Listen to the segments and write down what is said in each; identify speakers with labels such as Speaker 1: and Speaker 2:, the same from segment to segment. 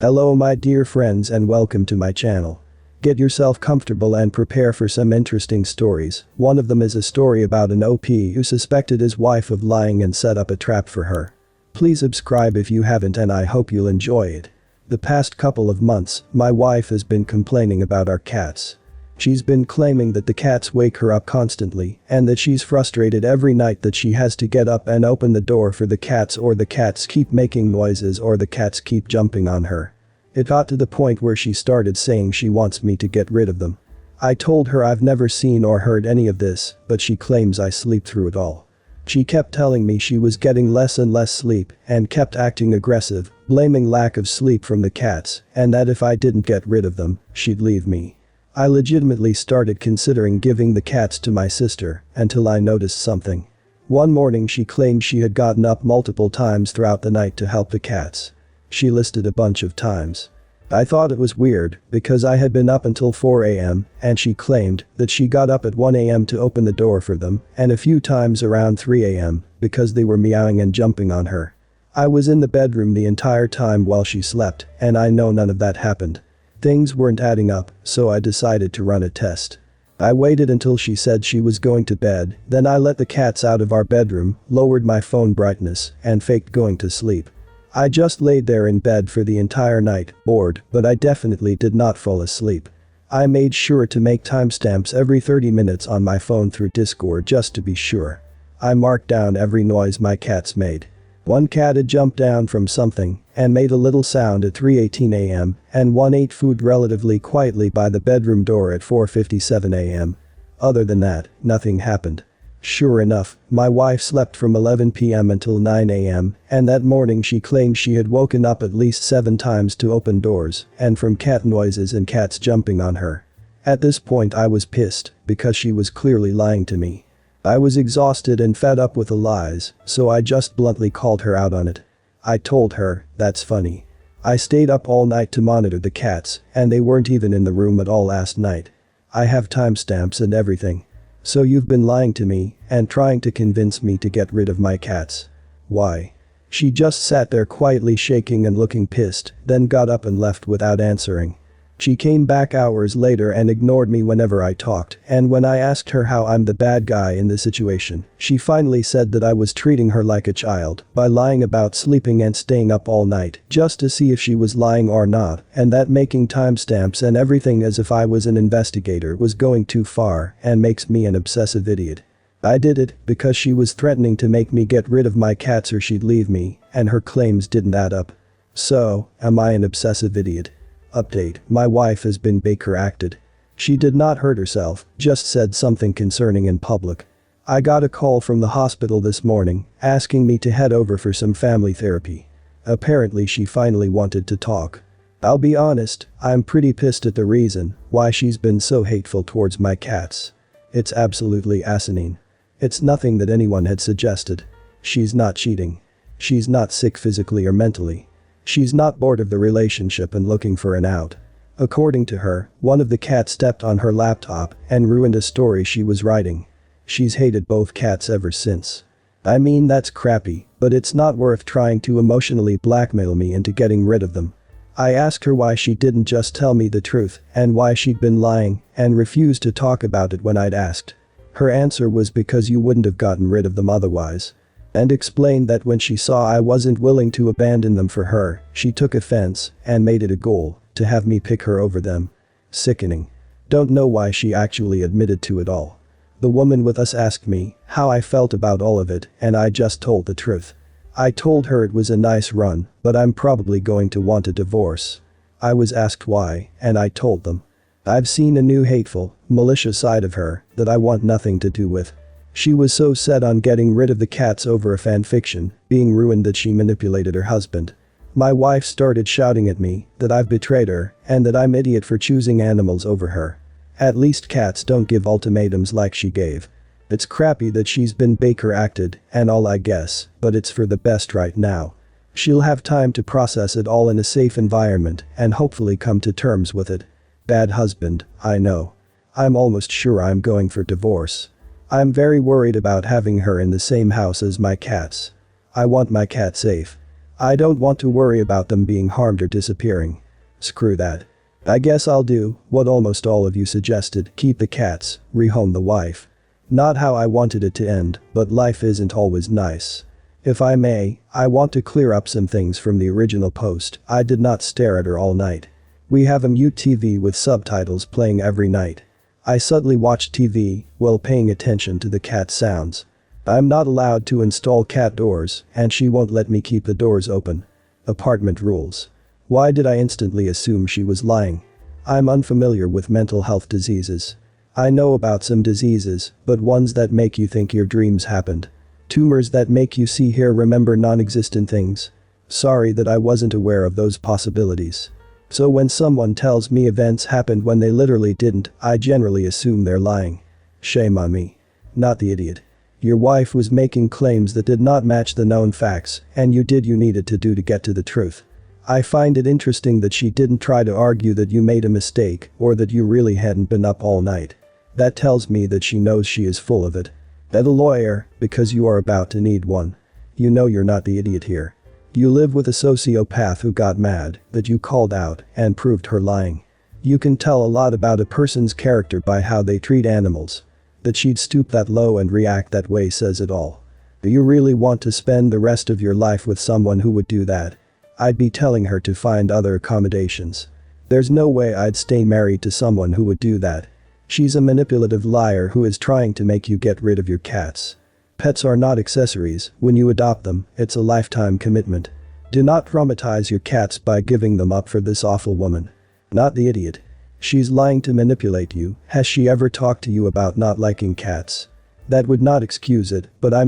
Speaker 1: Hello my dear friends and welcome to my channel. Get yourself comfortable and prepare for some interesting stories. One of them is a story about an OP who suspected his wife of lying and set up a trap for her. Please subscribe if you haven't and I hope you'll enjoy it. The past couple of months, my wife has been complaining about our cats. She's been claiming that the cats wake her up constantly and that she's frustrated every night that she has to get up and open the door for the cats, or the cats keep making noises, or the cats keep jumping on her. It got to the point where she started saying she wants me to get rid of them. I told her I've never seen or heard any of this, but she claims I sleep through it all. She kept telling me she was getting less and less sleep and kept acting aggressive, blaming lack of sleep from the cats, and that if I didn't get rid of them, she'd leave me. I legitimately started considering giving the cats to my sister until I noticed something. One morning she claimed she had gotten up multiple times throughout the night to help the cats. She listed a bunch of times. I thought it was weird because I had been up until 4 a.m. and she claimed that she got up at 1 a.m. to open the door for them and a few times around 3 a.m. because they were meowing and jumping on her. I was in the bedroom the entire time while she slept and I know none of that happened. Things weren't adding up, so I decided to run a test. I waited until she said she was going to bed, then I let the cats out of our bedroom, lowered my phone brightness, and faked going to sleep. I just laid there in bed for the entire night, bored, but I definitely did not fall asleep. I made sure to make timestamps every 30 minutes on my phone through Discord just to be sure. I marked down every noise my cats made. One cat had jumped down from something and made a little sound at 3:18 a.m. and one ate food relatively quietly by the bedroom door at 4:57 a.m. Other than that, nothing happened. Sure enough, my wife slept from 11 p.m. until 9 a.m. and that morning she claimed she had woken up at least 7 times to open doors and from cat noises and cats jumping on her. At this point I was pissed because she was clearly lying to me. I was exhausted and fed up with the lies, so I just bluntly called her out on it. I told her, "That's funny. I stayed up all night to monitor the cats and they weren't even in the room at all last night. I have timestamps and everything. So you've been lying to me and trying to convince me to get rid of my cats. Why?" She just sat there quietly shaking and looking pissed, then got up and left without answering. She came back hours later and ignored me whenever I talked, and when I asked her how I'm the bad guy in the situation, she finally said that I was treating her like a child by lying about sleeping and staying up all night just to see if she was lying or not, and that making timestamps and everything as if I was an investigator was going too far and makes me an obsessive idiot. I did it because she was threatening to make me get rid of my cats or she'd leave me, and her claims didn't add up. So, am I an obsessive idiot? Update: my wife has been Baker acted. She did not hurt herself, just said something concerning in public. I got a call from the hospital this morning asking me to head over for some family therapy. Apparently she finally wanted to talk. I'll be honest, I'm pretty pissed at the reason why she's been so hateful towards my cats. It's absolutely asinine. It's nothing that anyone had suggested. She's not cheating. She's not sick physically or mentally. She's not bored of the relationship and looking for an out. According to her, one of the cats stepped on her laptop and ruined a story she was writing. She's hated both cats ever since. I mean, that's crappy, but it's not worth trying to emotionally blackmail me into getting rid of them. I asked her why she didn't just tell me the truth and why she'd been lying and refused to talk about it when I'd asked. Her answer was because you wouldn't have gotten rid of them otherwise. And explained that when she saw I wasn't willing to abandon them for her, she took offense and made it a goal to have me pick her over them. Sickening. Don't know why she actually admitted to it all. The woman with us asked me how I felt about all of it and I just told the truth. I told her it was a nice run, but I'm probably going to want a divorce. I was asked why, and I told them. I've seen a new hateful, malicious side of her that I want nothing to do with. She was so set on getting rid of the cats over a fanfiction being ruined that she manipulated her husband. My wife started shouting at me that I've betrayed her and that I'm idiot for choosing animals over her. At least cats don't give ultimatums like she gave. It's crappy that she's been Baker acted and all, I guess, but it's for the best right now. She'll have time to process it all in a safe environment and hopefully come to terms with it. Bad husband, I know. I'm almost sure I'm going for divorce. I'm very worried about having her in the same house as my cats. I want my cat safe. I don't want to worry about them being harmed or disappearing. Screw that. I guess I'll do what almost all of you suggested, keep the cats, rehome the wife. Not how I wanted it to end, but life isn't always nice. If I may, I want to clear up some things from the original post. I did not stare at her all night. We have a mute TV with subtitles playing every night. I subtly watched TV while paying attention to the cat sounds. I'm not allowed to install cat doors, and she won't let me keep the doors open. Apartment rules. Why did I instantly assume she was lying? I'm unfamiliar with mental health diseases. I know about some diseases, but ones that make you think your dreams happened. Tumors that make you see hear remember non-existent things. Sorry that I wasn't aware of those possibilities. So when someone tells me events happened when they literally didn't, I generally assume they're lying. Shame on me. Not the idiot. Your wife was making claims that did not match the known facts, and you did you needed to do to get to the truth. I find it interesting that she didn't try to argue that you made a mistake or that you really hadn't been up all night. That tells me that she knows she is full of it. That a lawyer, because you are about to need one. You know you're not the idiot here. You live with a sociopath who got mad that you called out and proved her lying. You can tell a lot about a person's character by how they treat animals. That she'd stoop that low and react that way says it all. Do you really want to spend the rest of your life with someone who would do that? I'd be telling her to find other accommodations. There's no way I'd stay married to someone who would do that. She's a manipulative liar who is trying to make you get rid of your cats. Pets are not accessories. When you adopt them, it's a lifetime commitment. Do not traumatize your cats by giving them up for this awful woman. Not the idiot. She's lying to manipulate you. Has she ever talked to you about not liking cats? That would not excuse it, but I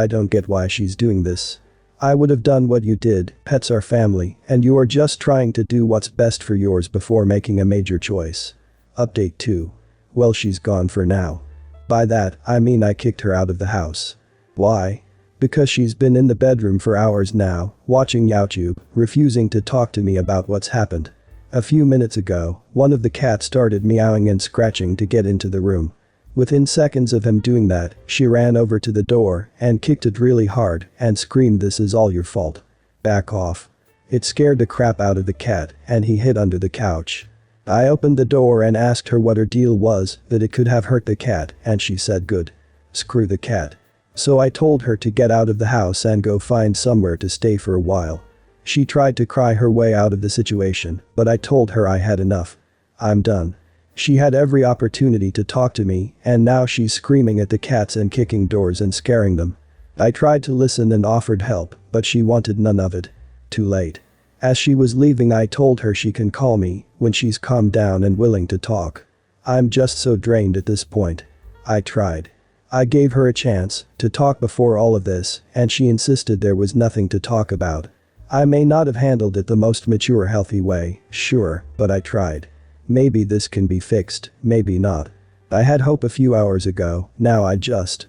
Speaker 1: don't get why she's doing this. I would have done what you did. Pets are family, and you are just trying to do what's best for yours before making a major choice. Update 2. Well, she's gone for now. By that, I mean I kicked her out of the house. Why? Because she's been in the bedroom for hours now, watching YouTube, refusing to talk to me about what's happened. A few minutes ago, one of the cats started meowing and scratching to get into the room. Within seconds of him doing that, she ran over to the door and kicked it really hard and screamed, "This is all your fault. Back off." It scared the crap out of the cat and he hid under the couch. I opened the door and asked her what her deal was, that it could have hurt the cat, and she said good. Screw the cat. So I told her to get out of the house and go find somewhere to stay for a while. She tried to cry her way out of the situation, but I told her I had enough. I'm done. She had every opportunity to talk to me, and now she's screaming at the cats and kicking doors and scaring them. I tried to listen and offered help, but she wanted none of it. Too late. As she was leaving, I told her she can call me when she's calmed down and willing to talk. I'm just so drained at this point. I tried. I gave her a chance to talk before all of this, and she insisted there was nothing to talk about. I may not have handled it the most mature, healthy way, sure, but I tried. Maybe this can be fixed, maybe not. I had hope a few hours ago, now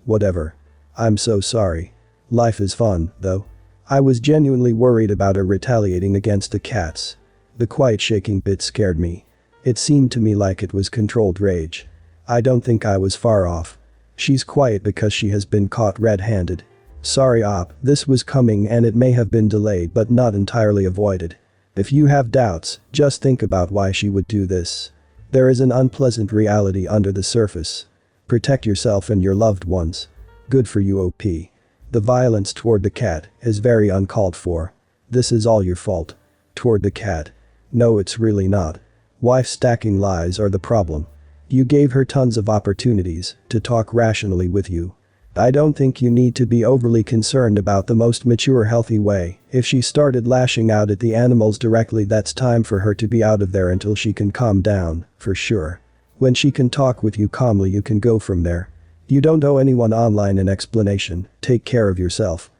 Speaker 1: whatever. I'm so sorry. Life is fun, though. I was genuinely worried about her retaliating against the cats. The quiet shaking bit scared me. It seemed to me like it was controlled rage. I don't think I was far off. She's quiet because she has been caught red-handed. Sorry op, this was coming and it may have been delayed but not entirely avoided. If you have doubts, just think about why she would do this. There is an unpleasant reality under the surface. Protect yourself and your loved ones. Good for you, OP. The violence toward the cat is very uncalled for. This is all your fault. Toward the cat. No, it's really not. Wife stacking lies are the problem. You gave her tons of opportunities to talk rationally with you. I don't think you need to be overly concerned about the most mature, healthy way. If she started lashing out at the animals directly, that's time for her to be out of there until she can calm down, for sure. When she can talk with you calmly, you can go from there. You don't owe anyone online an explanation. Take care of yourself.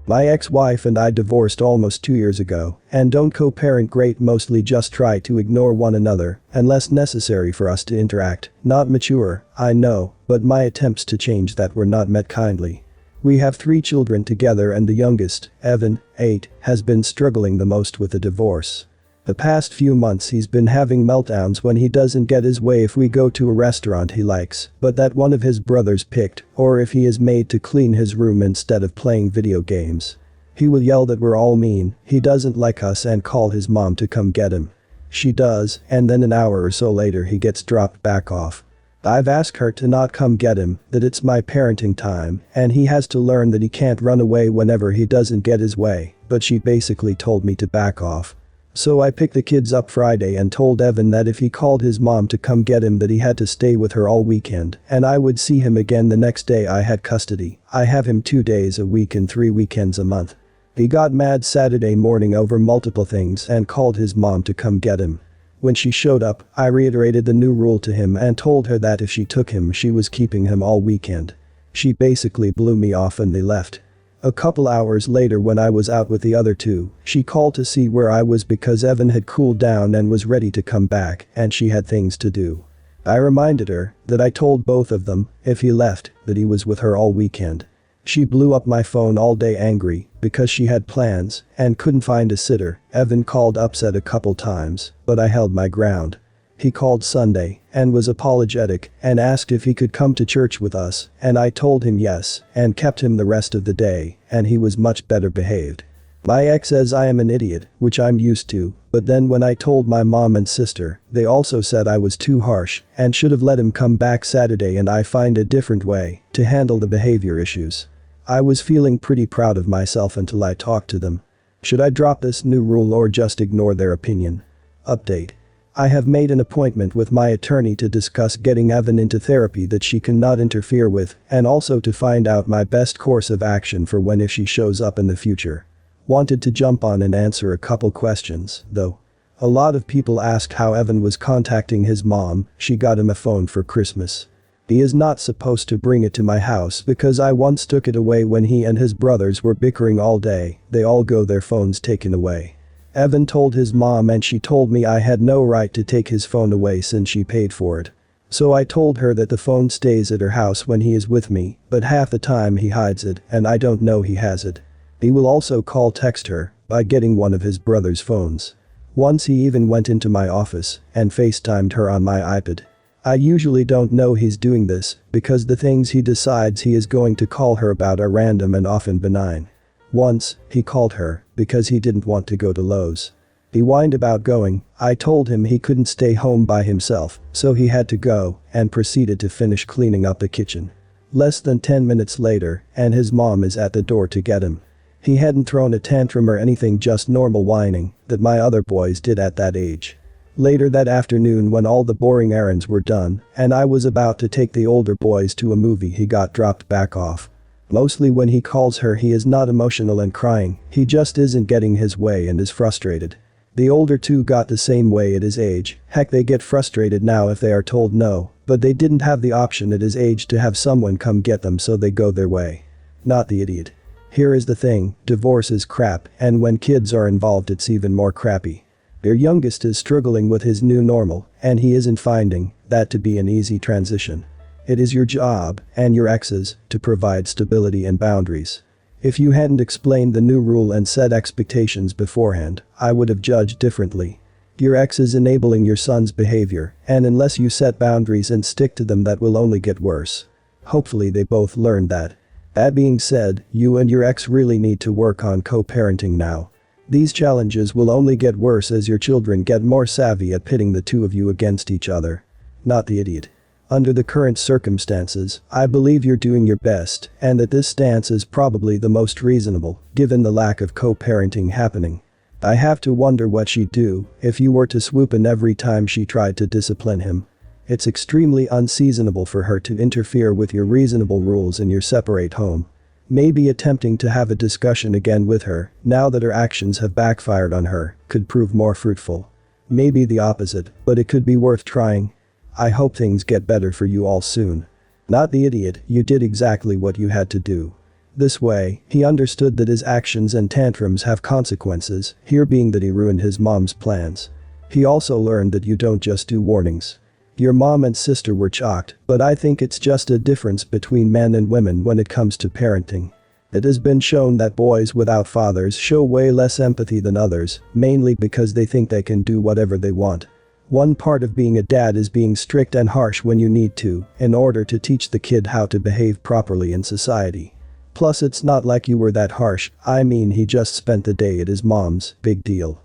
Speaker 1: My ex-wife and I divorced almost 2 years ago, and don't co-parent great, mostly just try to ignore one another unless necessary for us to interact. Not mature, I know, but my attempts to change that were not met kindly. We have 3 children together and the youngest, Evan, 8, has been struggling the most with the divorce. The past few months he's been having meltdowns when he doesn't get his way if we go to a restaurant he likes, but that one of his brothers picked, or if he is made to clean his room instead of playing video games. He will yell that we're all mean, he doesn't like us and call his mom to come get him. She does, and then an hour or so later he gets dropped back off. I've asked her to not come get him, that it's my parenting time, and he has to learn that he can't run away whenever he doesn't get his way, but she basically told me to back off. So I picked the kids up Friday and told Evan that if he called his mom to come get him that he had to stay with her all weekend, and I would see him again the next day I had custody. I have him 2 days a week and 3 weekends a month. He got mad Saturday morning over multiple things and called his mom to come get him. When she showed up, I reiterated the new rule to him and told her that if she took him she was keeping him all weekend. She basically blew me off and they left. A couple hours later when I was out with the other two, she called to see where I was because Evan had cooled down and was ready to come back and she had things to do. I reminded her that I told both of them, if he left, that he was with her all weekend. She blew up my phone all day angry because she had plans and couldn't find a sitter. Evan called upset a couple times, but I held my ground. He called Sunday and was apologetic and asked if he could come to church with us, and I told him yes and kept him the rest of the day, and he was much better behaved. My ex says I am an idiot, which I'm used to, but then when I told my mom and sister, they also said I was too harsh and should have let him come back Saturday and I find a different way to handle the behavior issues. I was feeling pretty proud of myself until I talked to them. Should I drop this new rule or just ignore their opinion? Update. I have made an appointment with my attorney to discuss getting Evan into therapy that she cannot interfere with and also to find out my best course of action for when if she shows up in the future. Wanted to jump on and answer a couple questions, though. A lot of people asked how Evan was contacting his mom. She got him a phone for Christmas. He is not supposed to bring it to my house because I once took it away when he and his brothers were bickering all day. They all go their phones taken away. Evan told his mom and she told me I had no right to take his phone away since she paid for it. So I told her that the phone stays at her house when he is with me, but half the time he hides it and I don't know he has it. He will also text her by getting one of his brother's phones. Once he even went into my office and FaceTimed her on my iPad. I usually don't know he's doing this because the things he decides he is going to call her about are random and often benign. Once, he called her because he didn't want to go to Lowe's. He whined about going. I told him he couldn't stay home by himself, so he had to go and proceeded to finish cleaning up the kitchen. Less than 10 minutes later, and his mom is at the door to get him. He hadn't thrown a tantrum or anything, just normal whining that my other boys did at that age. Later that afternoon when all the boring errands were done and I was about to take the older boys to a movie, he got dropped back off. Mostly when he calls her he is not emotional and crying, he just isn't getting his way and is frustrated. The older two got the same way at his age. Heck, they get frustrated now if they are told no, but they didn't have the option at his age to have someone come get them, so they go their way. Not the idiot. Here is the thing, divorce is crap, and when kids are involved it's even more crappy. Your youngest is struggling with his new normal, and he isn't finding that to be an easy transition. It is your job, and your ex's, to provide stability and boundaries. If you hadn't explained the new rule and set expectations beforehand, I would have judged differently. Your ex is enabling your son's behavior, and unless you set boundaries and stick to them, that will only get worse. Hopefully they both learned that. That being said, you and your ex really need to work on co-parenting now. These challenges will only get worse as your children get more savvy at pitting the two of you against each other. Not the idiot. Under the current circumstances, I believe you're doing your best and that this stance is probably the most reasonable, given the lack of co-parenting happening. I have to wonder what she'd do if you were to swoop in every time she tried to discipline him. It's extremely unseasonable for her to interfere with your reasonable rules in your separate home. Maybe attempting to have a discussion again with her, now that her actions have backfired on her, could prove more fruitful. Maybe the opposite, but it could be worth trying. I hope things get better for you all soon. Not the idiot, you did exactly what you had to do. This way, he understood that his actions and tantrums have consequences, here being that he ruined his mom's plans. He also learned that you don't just do warnings. Your mom and sister were shocked, but I think it's just a difference between men and women when it comes to parenting. It has been shown that boys without fathers show way less empathy than others, mainly because they think they can do whatever they want. One part of being a dad is being strict and harsh when you need to, in order to teach the kid how to behave properly in society. Plus it's not like you were that harsh, I mean he just spent the day at his mom's, big deal.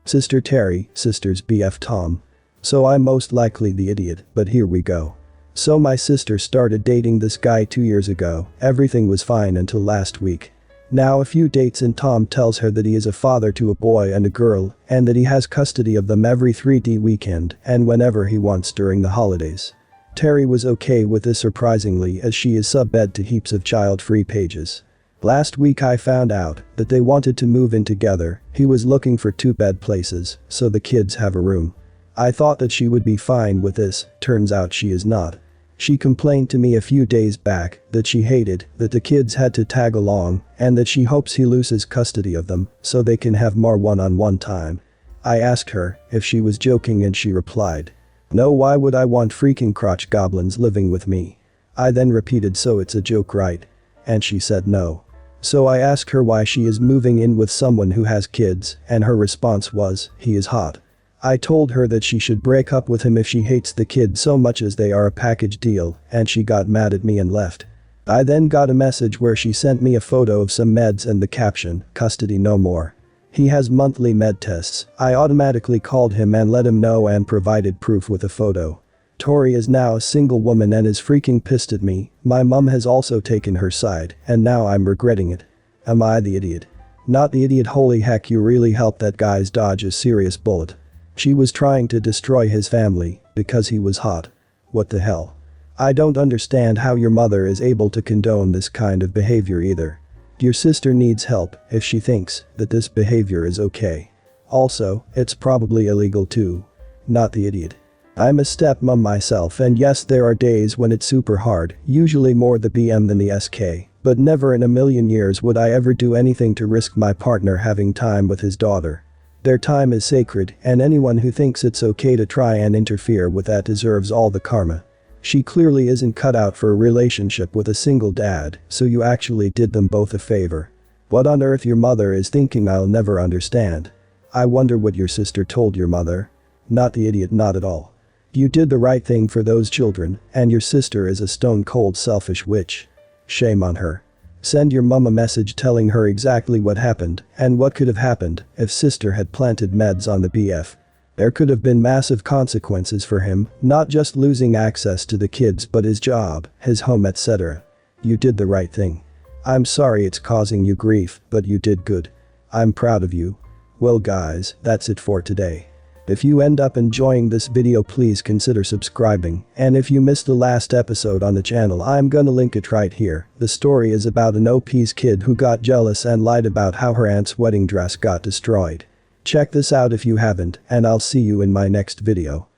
Speaker 1: Sister Terry, sister's BF Tom. So I'm most likely the idiot, but here we go. So my sister started dating this guy 2 years ago, everything was fine until last week. Now a few dates and Tom tells her that he is a father to a boy and a girl, and that he has custody of them every 3D weekend and whenever he wants during the holidays. Terry was okay with this surprisingly as she is sub-ed to heaps of child-free pages. Last week I found out that they wanted to move in together, he was looking for 2-bed places, so the kids have a room. I thought that she would be fine with this, turns out she is not. She complained to me a few days back that she hated that the kids had to tag along and that she hopes he loses custody of them so they can have more one-on-one time. I asked her if she was joking and she replied, "No, why would I want freaking crotch goblins living with me?" I then repeated, "So it's a joke, right?" And she said no. So I asked her why she is moving in with someone who has kids and her response was, "He is hot." I told her that she should break up with him if she hates the kids so much as they are a package deal, and she got mad at me and left. I then got a message where she sent me a photo of some meds and the caption, "Custody no more." He has monthly med tests. I automatically called him and let him know and provided proof with a photo. Tori is now a single woman and is freaking pissed at me. My mom has also taken her side, and now I'm regretting it. Am I the idiot? Not the idiot. Holy heck, you really helped that guy's dodge a serious bullet. She was trying to destroy his family because he was hot. What the hell? I don't understand how your mother is able to condone this kind of behavior either. Your sister needs help if she thinks that this behavior is okay. Also, it's probably illegal too. Not the idiot. I'm a stepmom myself, and yes, there are days when it's super hard, usually more the BM than the SK, but never in a million years would I ever do anything to risk my partner having time with his daughter. Their time is sacred, and anyone who thinks it's okay to try and interfere with that deserves all the karma. She clearly isn't cut out for a relationship with a single dad, so you actually did them both a favor. What on earth your mother is thinking, I'll never understand. I wonder what your sister told your mother. Not the idiot, not at all. You did the right thing for those children, and your sister is a stone-cold selfish witch. Shame on her. Send your mum a message telling her exactly what happened and what could have happened if sister had planted meds on the BF. There could have been massive consequences for him, not just losing access to the kids but his job, his home, etc. You did the right thing. I'm sorry it's causing you grief, but you did good. I'm proud of you. Well guys, that's it for today. If you end up enjoying this video, please consider subscribing, and if you missed the last episode on the channel, I'm gonna link it right here. The story is about an OP's kid who got jealous and lied about how her aunt's wedding dress got destroyed. Check this out if you haven't, and I'll see you in my next video.